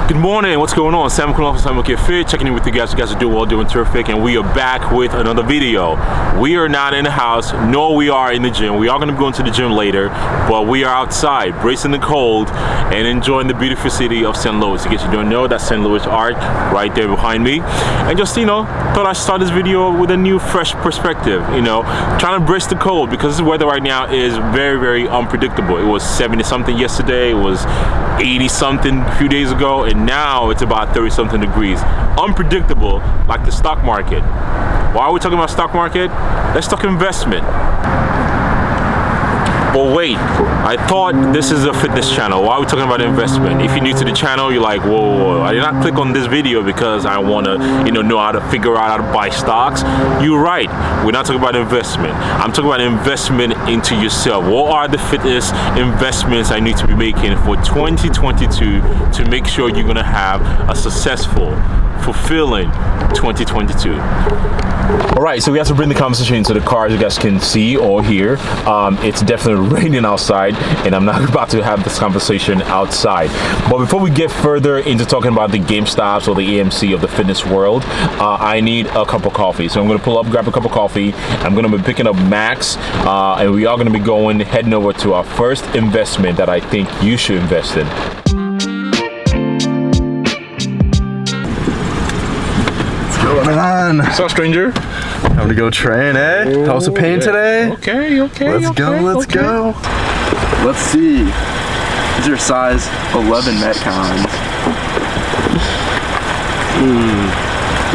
Good morning, what's going on? SAMOKFIT, checking in with you guys. You guys are doing well, doing terrific, and we are back with another video. We are not in the house, nor we are in the gym. We are going to be going to the gym later, but we are outside, bracing the cold and enjoying the beautiful city of St. Louis. In case you don't know, that's St. Louis Arch right there behind me. And just, thought I'd start this video with a new, fresh perspective, trying to brace the cold, because this weather right now is very, very unpredictable. It was 70-something yesterday, it was 80-something a few days ago, and now it's about 30-something degrees. Unpredictable, like the stock market. Why are we talking about stock market? Let's talk investment. But wait, I thought this is a fitness channel. Why are we talking about investment? If you're new to the channel, you're like, whoa, I did not click on this video because I want to, know how to figure out how to buy stocks. You're right. We're not talking about investment. I'm talking about investment into yourself. What are the fitness investments I need to be making for 2022 to make sure you're going to have a successful, fulfilling 2022? All right, so we have to bring the conversation into the car, as you guys can see or hear. It's definitely raining outside, and I'm not about to have this conversation outside. But before we get further into talking about the GameStops or the AMC of the fitness world, I need a cup of coffee. So I'm gonna pull up, grab a cup of coffee. I'm gonna be picking up Max, and we are gonna be heading over to our first investment that I think you should invest in. What's going on? What's up, stranger? Time to go train, eh? House of Pain today? Okay. Let's go. Let's see. These are size 11 Metcons.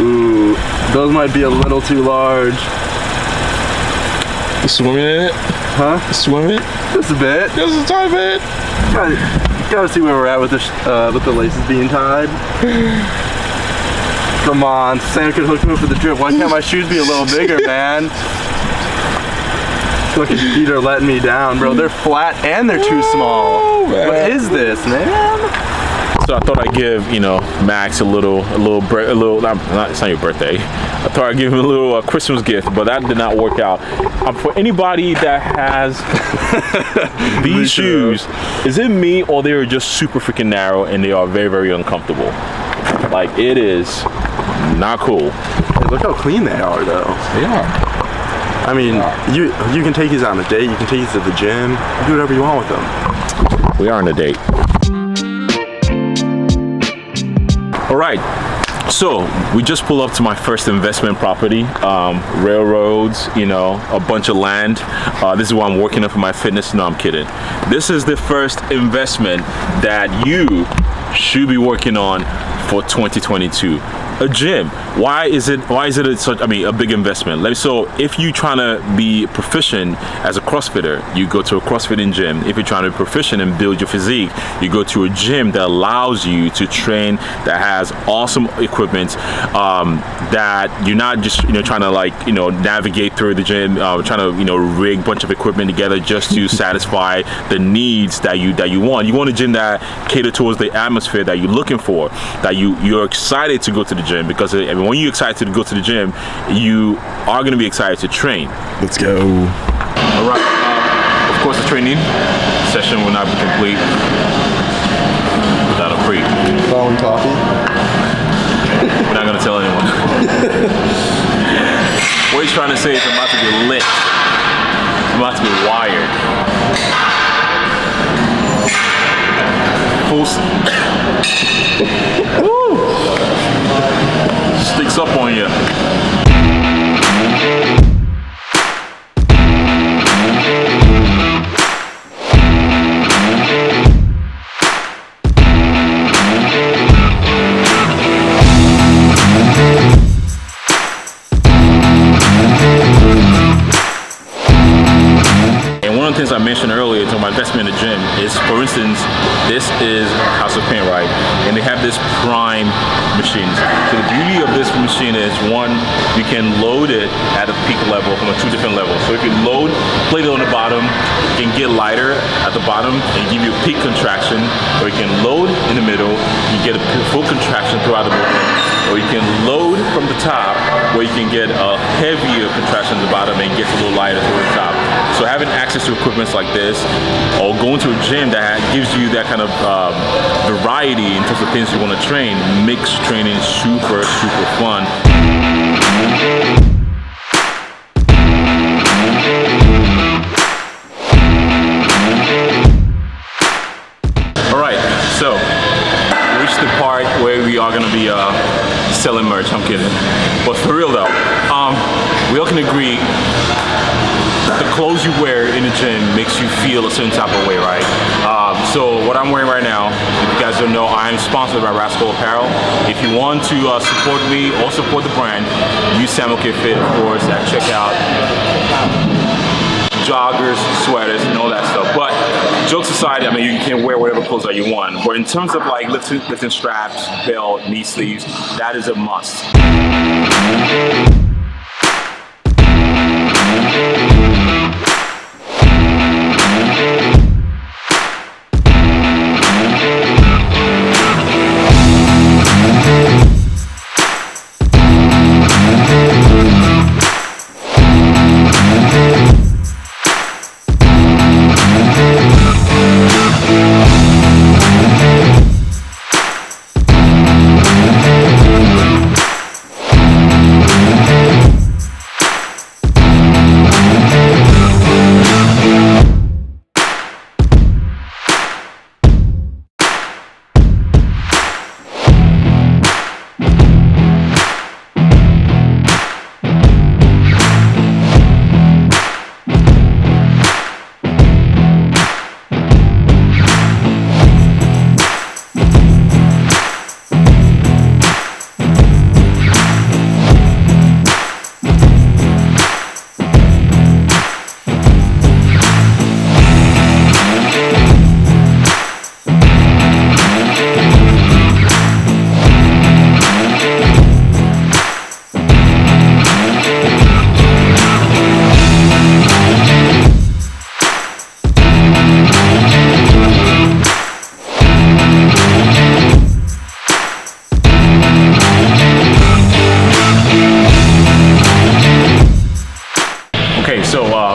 Ooh. Those might be a little too large. You swimming in it? Huh? You swimming? Just a bit. Just a tiny bit. Gotta see where we're at with the laces being tied. Come on, Sam could hook me up with the drip. Why can't my shoes be a little bigger, man? Fucking feet are letting me down, bro. They're flat and they're too small. What is this, man? So I thought I'd give, Max it's not your birthday. I thought I'd give him a little Christmas gift, but that did not work out. For anybody that has these shoes, is it me or they are just super freaking narrow and they are very, very uncomfortable? Like, it is not cool. Hey, look how clean they are, though. They are. I mean, you can take these on a date, you can take these to the gym, you do whatever you want with them. We are on a date. All right, so we just pulled up to my first investment property. Railroads, a bunch of land. This is what I'm working on for my fitness. No, I'm kidding. This is the first investment that you should be working on for 2022. A gym. Why is it a big investment? So if you're trying to be proficient as a CrossFitter, you go to a CrossFitting gym. If you're trying to be proficient and build your physique, you go to a gym that allows you to train, that has awesome equipment, that you're not just trying to navigate through the gym, trying to rig a bunch of equipment together just to satisfy the needs that you want. You want a gym that cater towards the atmosphere that you're looking for, that you're excited to go to the gym, because when you're excited to go to the gym, you are going to be excited to train. Let's go. All right. Of course, the training session will not be complete without a pre. Following coffee. We're not going to tell anyone. What he's trying to say is I'm about to be lit. I'm about to be wired. Sticks up on you. Things I mentioned earlier to my investment in the gym is, for instance, this is House of Pain, right? And they have this Prime machines. So the beauty of this machine is, one, you can load it at a peak level from two different levels. So if you load, plate it on the bottom, you can get lighter at the bottom and give you a peak contraction, or you can load in the middle, you get a full contraction throughout the movement, or you can load from the top where you can get a heavier contraction at the bottom and get a little lighter toward the top. So having access to equipment like this, or going to a gym that gives you that kind of variety in terms of things you want to train, makes training super fun. Alright, so reached the part where we are going to be selling merch. I'm kidding, but for real though, we all can agree the clothes you wear in the gym makes you feel a certain type of way, right? So what I'm wearing right now, if you guys don't know, I am sponsored by Rascal Apparel. If you want to support me or support the brand, use SAMOKFIT, of course, at checkout. Joggers, sweaters, and all that stuff. But jokes aside, I mean, you can wear whatever clothes that you want. But in terms of like lifting straps, belt, knee sleeves, that is a must.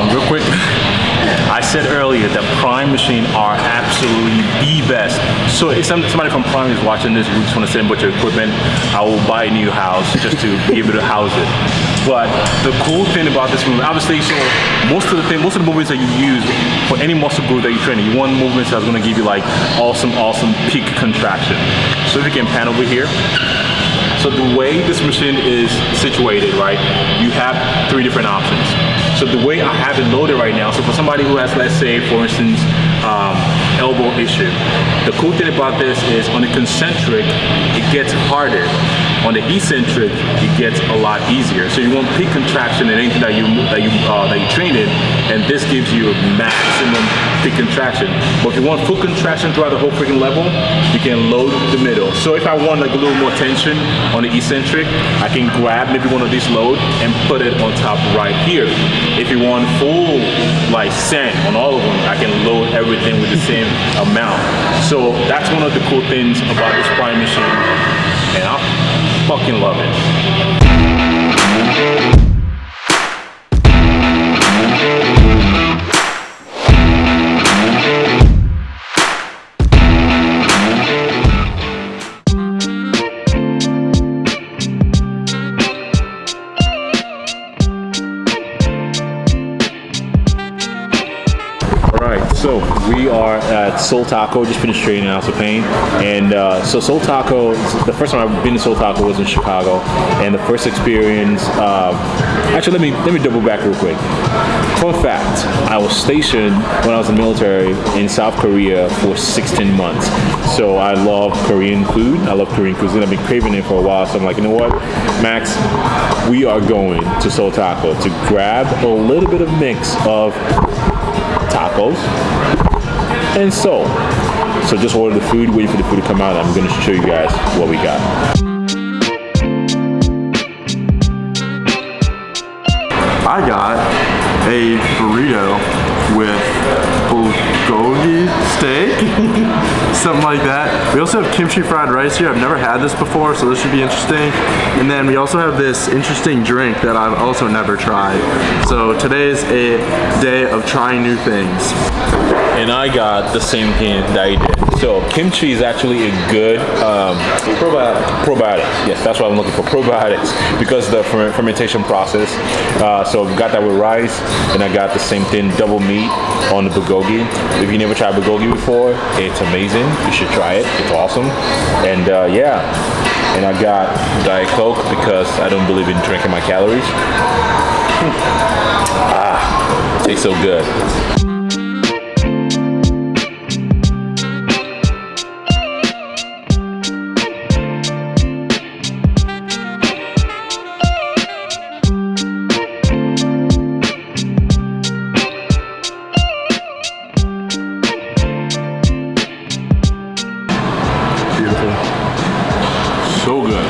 Real quick, I said earlier that Prime machine are absolutely the best. So if somebody from Prime is watching this, who just want to send a bunch of equipment, I will buy a new house just to be able to house it. But the cool thing about this movement, obviously, so most of the movements that you use for any muscle group that you're training, you want movements that's going to give you like awesome peak contraction. So if you can pan over here. So the way this machine is situated, right, you have 3 different options. So the way I have it loaded right now, so for somebody who has, let's say, for instance, elbow issue, the cool thing about this is on the concentric, it gets harder. On the eccentric, it gets a lot easier. So you want peak contraction in anything that you train in, and this gives you a maximum peak contraction. But if you want full contraction throughout the whole freaking level, you can load the middle. So if I want like a little more tension on the eccentric, I can grab maybe one of these load and put it on top right here. If you want full like send on all of them, I can load everything with the same amount. So that's one of the cool things about this Prime machine, and I fucking love it. So we are at Soul Taco, just finished training in House of Pain, and so Soul Taco, the first time I've been to Soul Taco was in Chicago, and the first experience, actually let me double back real quick. Fun fact, I was stationed when I was in the military in South Korea for 16 months, so I love Korean food, I love Korean cuisine, I've been craving it for a while, so I'm like, you know what, Max, we are going to Soul Taco to grab a little bit of mix of tacos and soul. So just order the food, wait for the food to come out, and I'm going to show you guys what we got. I got a burrito with bulgogi steak, something like that. We also have kimchi fried rice here. I've never had this before, so this should be interesting. And then we also have this interesting drink that I've also never tried. So today's a day of trying new things. And I got the same thing that I did. So kimchi is actually a good probiotic. Yes, that's what I'm looking for, probiotics, because of the fermentation process. So got that with rice, and I got the same thing, double meat on the bulgogi. If you never tried bulgogi before, it's amazing. You should try it. It's awesome. And yeah, and I got Diet Coke because I don't believe in drinking my calories. Tastes so good. So good.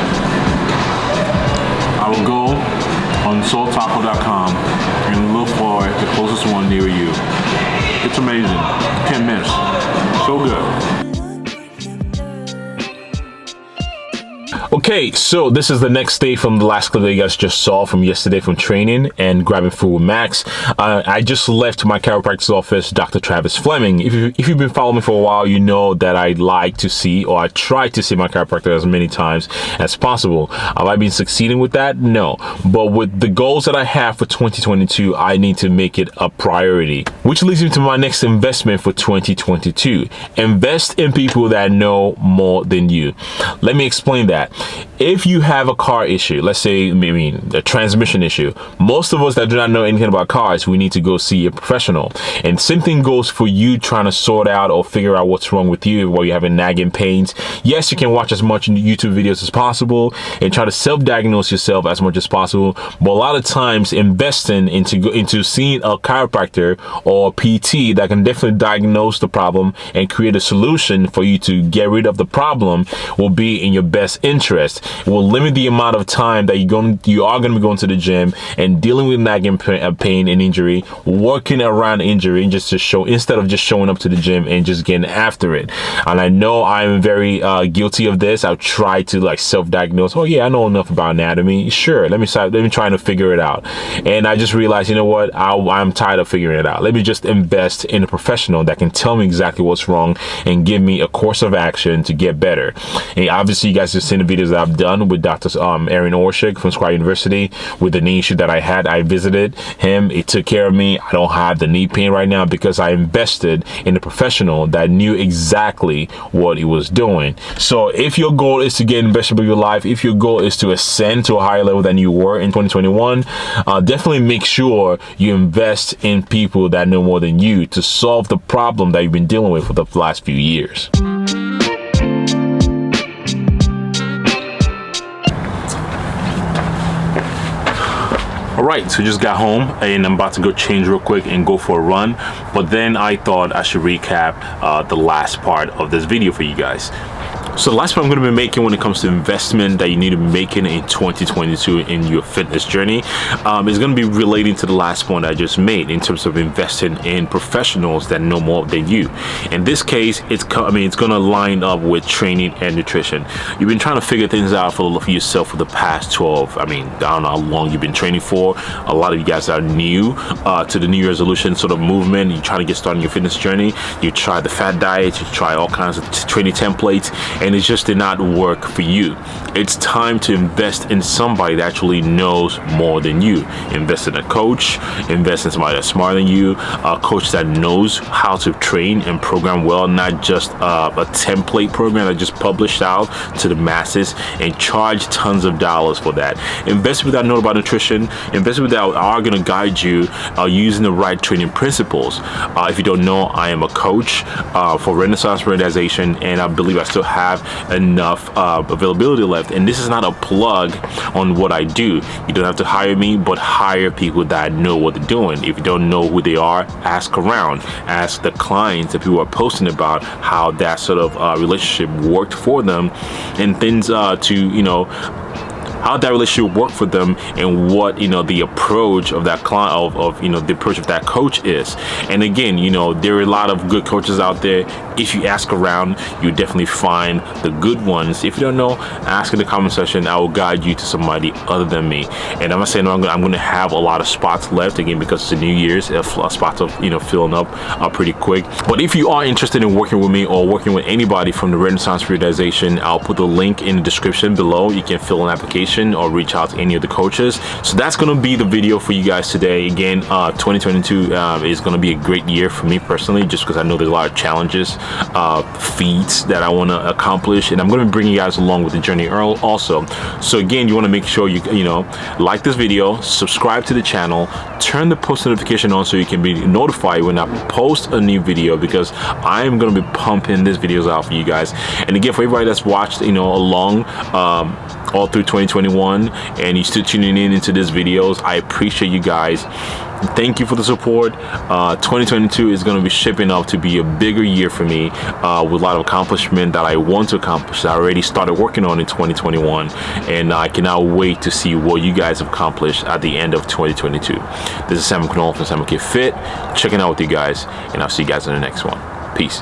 I will go on soultaco.com and look for the closest one near you. It's amazing. Can't miss. So good. Okay, so this is the next day from the last clip that you guys just saw from yesterday from training and grabbing food with Max. I just left my chiropractor's office, Dr. Travis Fleming. If you've been following me for a while, you know that I like to see, or I try to see my chiropractor as many times as possible. Have I been succeeding with that? No. But with the goals that I have for 2022, I need to make it a priority. Which leads me to my next investment for 2022. Invest in people that know more than you. Let me explain that. If you have a car issue, let's say, a transmission issue, most of us that do not know anything about cars, we need to go see a professional. And same thing goes for you trying to sort out or figure out what's wrong with you while you're having nagging pains. Yes, you can watch as much YouTube videos as possible and try to self-diagnose yourself as much as possible. But a lot of times investing into seeing a chiropractor or a PT that can definitely diagnose the problem and create a solution for you to get rid of the problem will be in your best interest. It will limit the amount of time that you are going to be going to the gym and dealing with nagging pain and injury, working around injury, and just to show, instead of just showing up to the gym and just getting after it. And I know I'm very guilty of this. I've tried to like self-diagnose. Oh yeah, I know enough about anatomy. Sure, let me try to figure it out. And I just realized, you know what? I'm tired of figuring it out. Let me just invest in a professional that can tell me exactly what's wrong and give me a course of action to get better. And obviously, you guys have seen the videos that I've done with Dr. Aaron Orshik from Square University with the knee issue that I had. I visited him. He took care of me. I don't have the knee pain right now because I invested in a professional that knew exactly what he was doing. So if your goal is to get investable in your life, if your goal is to ascend to a higher level than you were in 2021, definitely make sure you invest in people that know more than you to solve the problem that you've been dealing with for the last few years. All right, so just got home and I'm about to go change real quick and go for a run. But then I thought I should recap the last part of this video for you guys. So the last point I'm going to be making when it comes to investment that you need to be making in 2022 in your fitness journey is going to be relating to the last point I just made in terms of investing in professionals that know more than you. In this case, it's going to line up with training and nutrition. You've been trying to figure things out for yourself for the past 12. I don't know how long you've been training for. A lot of you guys are new to the New Year's resolution sort of movement. You're trying to get started on your fitness journey. You try the fat diet. You try all kinds of training templates, and it just did not work for you. It's time to invest in somebody that actually knows more than you. Invest in a coach, invest in somebody that's smarter than you, a coach that knows how to train and program well, not just a template program that just published out to the masses and charge tons of dollars for that. Invest with that know about nutrition, invest with that are going to guide you using the right training principles. If you don't know, I am a coach for Renaissance Periodization, and I believe I still have enough availability left. And this is not a plug on what I do. You don't have to hire me, but hire people that know what they're doing. If you don't know who they are, ask around, ask the clients, the people who are posting about how that sort of relationship worked for them, and things to how that relationship work for them, and what the approach of that client of the approach of that coach is. And again, there are a lot of good coaches out there. If you ask around, you definitely find the good ones. If you don't know, ask in the comment section. I will guide you to somebody other than me. And I'm not saying I'm going to have a lot of spots left, again, because it's the New Year's. Spots of filling up pretty quick. But if you are interested in working with me or working with anybody from the Renaissance Periodization, I'll put the link in the description below. You can fill an application or reach out to any of the coaches. So that's going to be the video for you guys today. Again, 2022 is going to be a great year for me personally, just because I know there's a lot of challenges, feats that I want to accomplish, and I'm going to be bringing you guys along with the journey also. So again, you want to make sure you like this video, subscribe to the channel, turn the post notification on so you can be notified when I post a new video, because I am going to be pumping these videos out for you guys. And again, for everybody that's watched along all through 2021 and you still tuning in into these videos, I appreciate you guys. Thank you for the support. 2022 is going to be shaping up to be a bigger year for me, with a lot of accomplishment that I want to accomplish that I already started working on in 2021, and I cannot wait to see what you guys have accomplished at the end of 2022. This is Sam from SAMOKFIT, checking out with you guys, and I'll see you guys in the next one. Peace.